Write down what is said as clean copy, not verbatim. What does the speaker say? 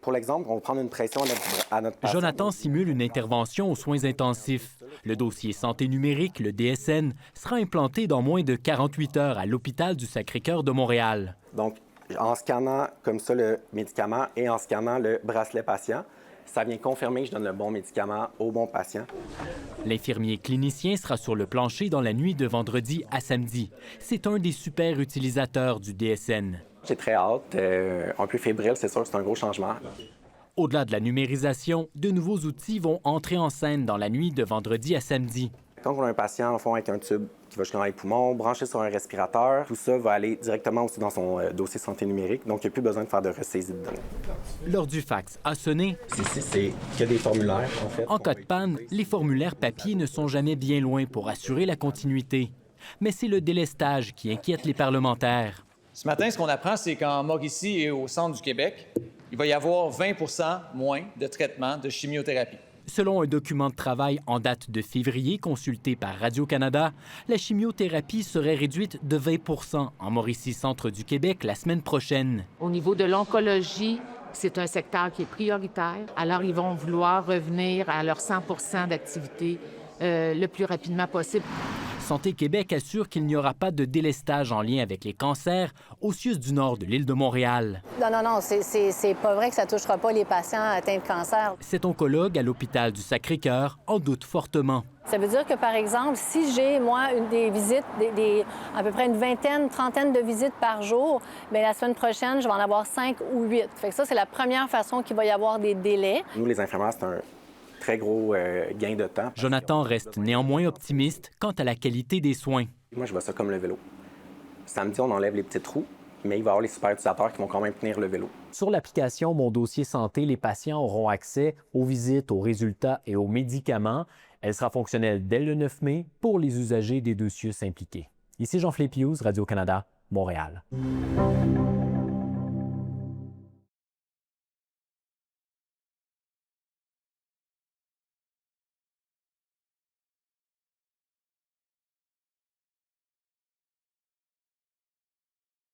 Pour l'exemple, on va prendre une pression à notre patient. Jonathan simule une intervention aux soins intensifs. Le dossier santé numérique, le DSN, sera implanté dans moins de 48 heures à l'hôpital du Sacré-Cœur de Montréal. Donc, en scannant comme ça le médicament et en scannant le bracelet patient, ça vient confirmer que je donne le bon médicament au bon patient. L'infirmier clinicien sera sur le plancher dans la nuit de vendredi à samedi. C'est un des super utilisateurs du DSN. J'ai très hâte, un peu fébrile, c'est sûr que c'est un gros changement. Au-delà de la numérisation, de nouveaux outils vont entrer en scène dans la nuit de vendredi à samedi. Quand on a un patient, en fond, avec un tube qui va jusqu'à dans les poumons, branché sur un respirateur, tout ça va aller directement aussi dans son dossier santé numérique, donc il n'y a plus besoin de faire de ressaisie de données. L'heure du fax a sonné. Ici, c'est que des formulaires, en fait. En cas de panne, les formulaires papier ne sont jamais bien loin pour assurer la continuité. Mais c'est le délestage qui inquiète les parlementaires. Ce matin, ce qu'on apprend, c'est qu'en Mauricie et au centre du Québec, il va y avoir 20 moins de traitements de chimiothérapie. Selon un document de travail en date de février consulté par Radio-Canada, la chimiothérapie serait réduite de 20 en Mauricie-Centre du Québec la semaine prochaine. Au niveau de l'oncologie, c'est un secteur qui est prioritaire. Alors, ils vont vouloir revenir à leur 100 d'activité le plus rapidement possible. Santé Québec assure qu'il n'y aura pas de délestage en lien avec les cancers au CIUS du nord de l'île de Montréal. Non, c'est pas vrai que ça ne touchera pas les patients atteints de cancer. Cet oncologue à l'hôpital du Sacré-Cœur en doute fortement. Ça veut dire que, par exemple, si j'ai, moi, des visites, à peu près une vingtaine, trentaine de visites par jour, bien, la semaine prochaine, je vais en avoir 5 ou 8. Fait que ça, c'est la première façon qu'il va y avoir des délais. Nous, les infirmières, c'est un très gros gain de temps. Jonathan reste néanmoins optimiste quant à la qualité des soins. Moi, je vois ça comme le vélo. Samedi, on enlève les petits trous, mais il va y avoir les super utilisateurs qui vont quand même tenir le vélo. Sur l'application Mon dossier santé, les patients auront accès aux visites, aux résultats et aux médicaments. Elle sera fonctionnelle dès le 9 mai pour les usagers des deux CIUS impliqués. Ici Jean-Philippe Hughes, Radio-Canada, Montréal.